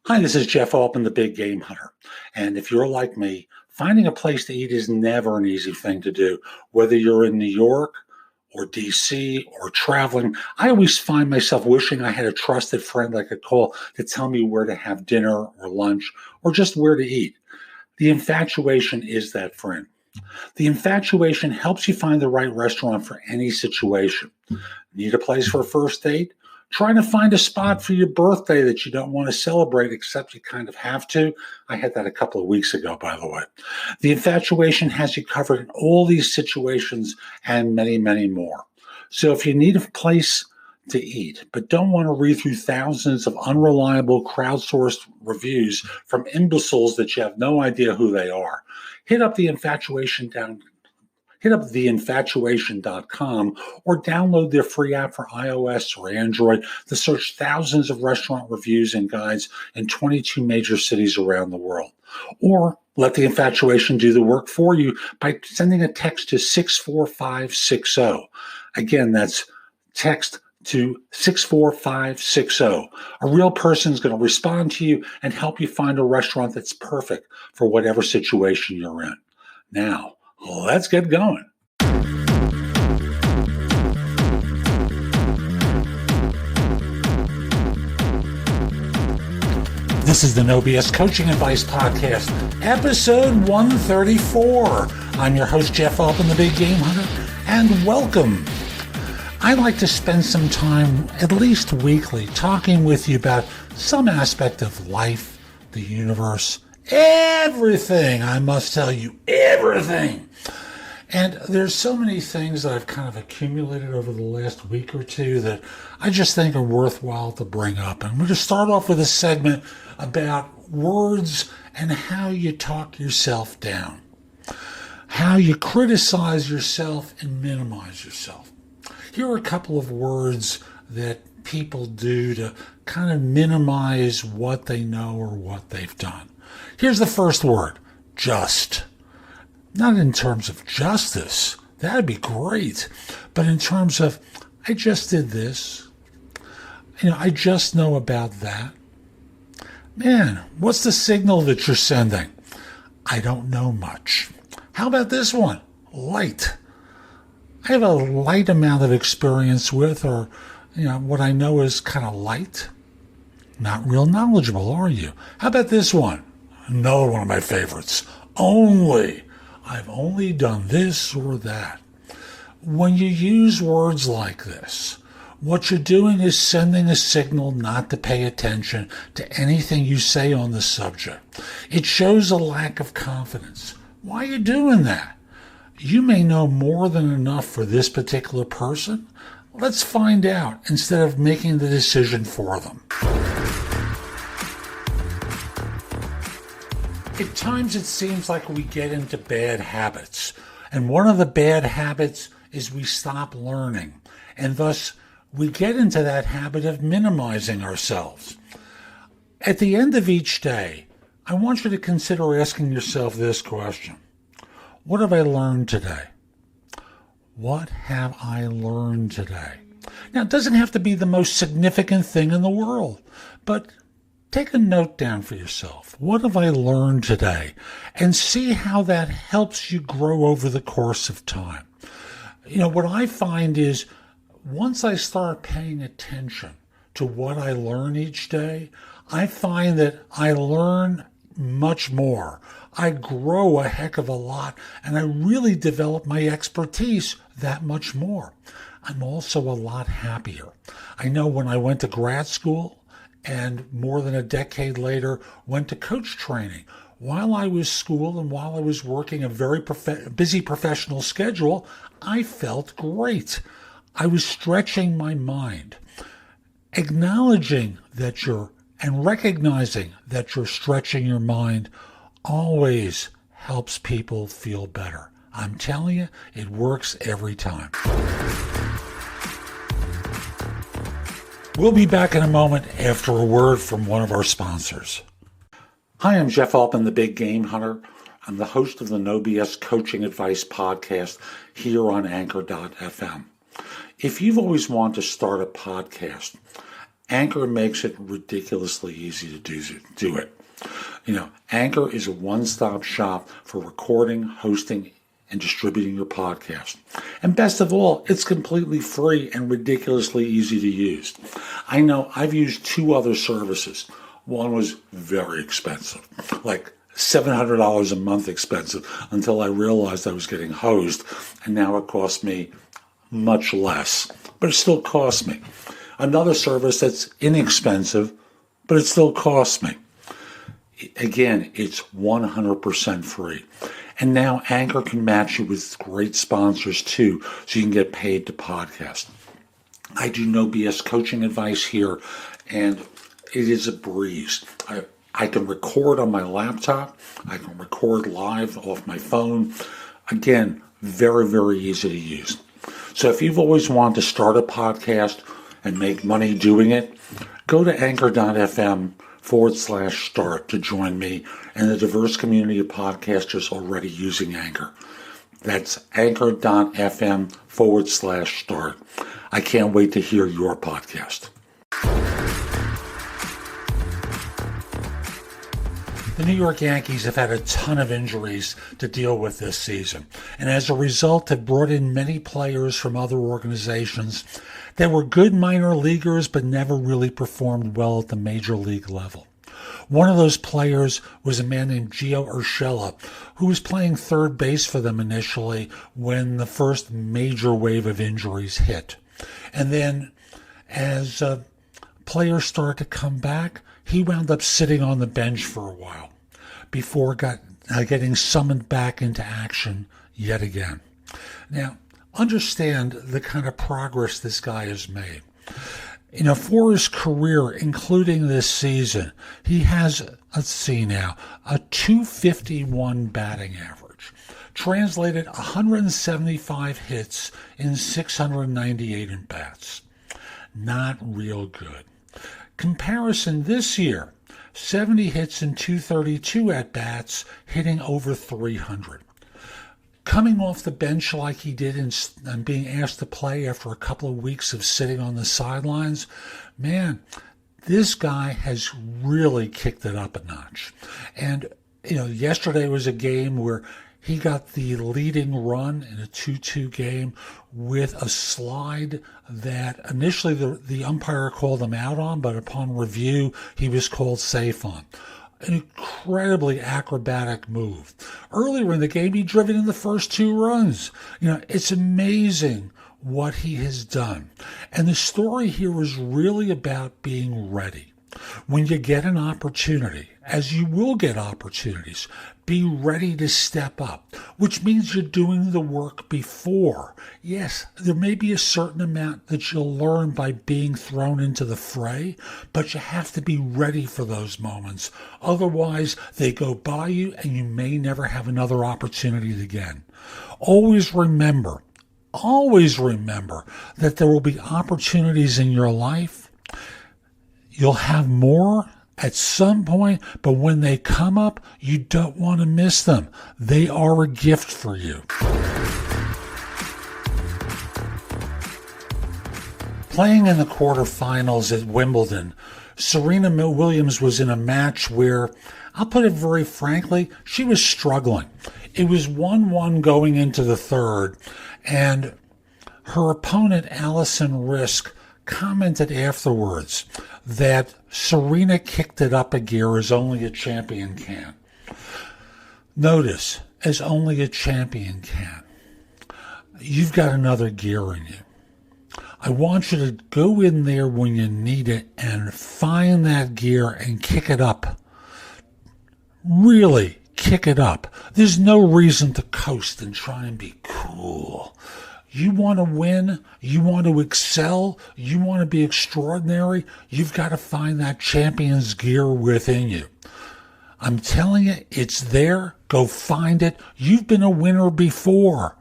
Hi, this is Jeff Altman, the Big Game Hunter. And if you're like me, finding a place to eat is never an easy thing to do. Whether you're in New York or DC or traveling, I always find myself wishing I had a trusted friend I could call to tell me where to have dinner or lunch or just where to eat. The infatuation is that friend. The infatuation helps you find the right restaurant for any situation. Need a place for a first date? Trying to find a spot for your birthday that you don't want to celebrate, except you kind of have to. I had that a couple of weeks ago, by the way. The infatuation has you covered in all these situations and many, many more. So if you need a place to eat, but don't want to read through thousands of unreliable crowdsourced reviews from imbeciles that you have no idea who they are, hit up theinfatuation.com or download their free app for iOS or Android to search thousands of restaurant reviews and guides in 22 major cities around the world. Or let the infatuation do the work for you by sending a text to 64560. Again, that's text to 64560. A real person is going to respond to you and help you find a restaurant that's perfect for whatever situation you're in. Now, let's get going. This is the No BS Coaching Advice Podcast, episode 134. I'm your host, Jeff Altman, the Big Game Hunter, and welcome. I like to spend some time, at least weekly, talking with you about some aspect of life, the universe, everything. I must tell you, everything. And there's so many things that I've kind of accumulated over the last week or two that I just think are worthwhile to bring up. And I'm going to start off with a segment about words and how you talk yourself down, how you criticize yourself and minimize yourself. Here are a couple of words that people do to kind of minimize what they know or what they've done. Here's the first word, just. Not in terms of justice, that'd be great, but in terms of, I just did this, I just know about that. Man, what's the signal that you're sending? I don't know much. How about this one? Light. I have a light amount of experience with, or, what I know is kind of light. Not real knowledgeable, are you? How about this one? Another one of my favorites. Only. I've only done this or that. When you use words like this, what you're doing is sending a signal not to pay attention to anything you say on the subject. It shows a lack of confidence. Why are you doing that? You may know more than enough for this particular person. Let's find out instead of making the decision for them. At times it seems like we get into bad habits, and one of the bad habits is we stop learning, and thus we get into that habit of minimizing ourselves. At the end of each day, I want you to consider asking yourself this question. What have I learned today? What have I learned today? Now, it doesn't have to be the most significant thing in the world, but take a note down for yourself. What have I learned today? And see how that helps you grow over the course of time. What I find is once I start paying attention to what I learn each day, I find that I learn much more. I grow a heck of a lot, and I really develop my expertise that much more. I'm also a lot happier. I know when I went to grad school, and more than a decade later went to coach training. While I was school and while I was working a very busy professional schedule, I felt great. I was stretching my mind. Acknowledging that and recognizing that you're stretching your mind always helps people feel better. I'm telling you, it works every time. We'll be back in a moment after a word from one of our sponsors. Hi, I'm Jeff Altman, the Big Game Hunter. I'm the host of the No BS Coaching Advice Podcast here on Anchor.fm. If you've always wanted to start a podcast Anchor makes it ridiculously easy to do it. Anchor is a one-stop shop for recording, hosting, and distributing your podcast. And best of all, it's completely free and ridiculously easy to use. I know I've used 2 other services. One was very expensive, like $700 a month expensive, until I realized I was getting hosed, and now it costs me much less, but it still costs me. Another service that's inexpensive, but it still costs me. Again, it's 100% free. And now Anchor can match you with great sponsors too, so you can get paid to podcast. I do no BS coaching advice here, and it is a breeze. I can record on my laptop. I can record live off my phone. Again, very, very easy to use. So if you've always wanted to start a podcast and make money doing it, go to anchor.fm/start to join me and the diverse community of podcasters already using Anchor. That's anchor.fm/start. I can't wait to hear your podcast. The New York Yankees have had a ton of injuries to deal with this season, and as a result have brought in many players from other organizations that were good minor leaguers but never really performed well at the major league level. One of those players was a man named Gio Urshela, who was playing third base for them initially when the first major wave of injuries hit. And then as players started to come back, he wound up sitting on the bench for a while before getting summoned back into action yet again. Now, understand the kind of progress this guy has made. For his career, including this season, he has, let's see now, a .251 batting average. Translated 175 hits in 698 at-bats. Not real good. Comparison this year, 70 hits and 232 at-bats, hitting over 300. Coming off the bench like he did and being asked to play after a couple of weeks of sitting on the sidelines, man, this guy has really kicked it up a notch. And, yesterday was a game where he got the leading run in a 2-2 game with a slide that initially the umpire called him out on, but upon review, he was called safe on. An incredibly acrobatic move. Earlier in the game, he'd driven in the first 2 runs. It's amazing what he has done. And the story here is really about being ready. When you get an opportunity, as you will get opportunities, be ready to step up, which means you're doing the work before. Yes, there may be a certain amount that you'll learn by being thrown into the fray, but you have to be ready for those moments. Otherwise, they go by you and you may never have another opportunity again. Always remember that there will be opportunities in your life. You'll have more at some point, but when they come up, you don't want to miss them. They are a gift for you. Playing in the quarterfinals at Wimbledon, Serena Williams was in a match where, I'll put it very frankly, she was struggling. It was 1-1 going into the third, and her opponent, Alison Risk, commented afterwards that Serena kicked it up a gear as only a champion can. Notice, as only a champion can. You've got another gear in you. I want you to go in there when you need it and find that gear and kick it up. Really kick it up. There's no reason to coast and try and be cool. You want to win, you want to excel, you want to be extraordinary, you've got to find that champion's gear within you. I'm telling you, it's there. Go find it. You've been a winner before.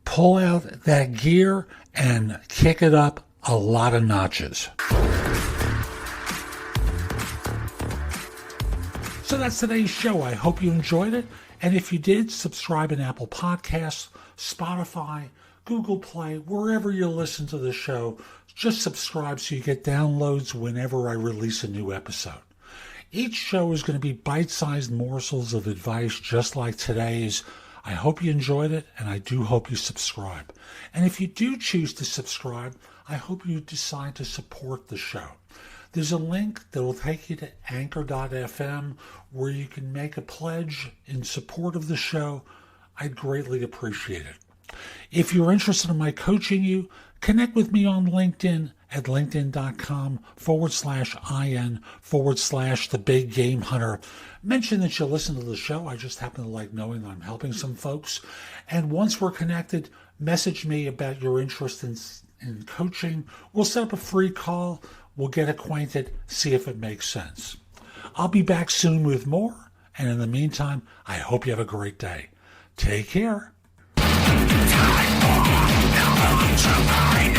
Pull out that gear and kick it up a lot of notches. So that's today's show. I hope you enjoyed it. And if you did, subscribe in Apple Podcasts, Spotify, Google Play, wherever you listen to the show. Just subscribe so you get downloads whenever I release a new episode. Each show is going to be bite-sized morsels of advice just like today's. I hope you enjoyed it, and I do hope you subscribe. And if you do choose to subscribe, I hope you decide to support the show. There's a link that will take you to anchor.fm where you can make a pledge in support of the show. I'd greatly appreciate it. If you're interested in my coaching you, connect with me on LinkedIn at linkedin.com/IN/the Big Game Hunter. Mention that you listen to the show. I just happen to like knowing I'm helping some folks. And once we're connected, message me about your interest in coaching. We'll set up a free call. We'll get acquainted, see if it makes sense. I'll be back soon with more. And in the meantime, I hope you have a great day. Take care. Time bomb, now to my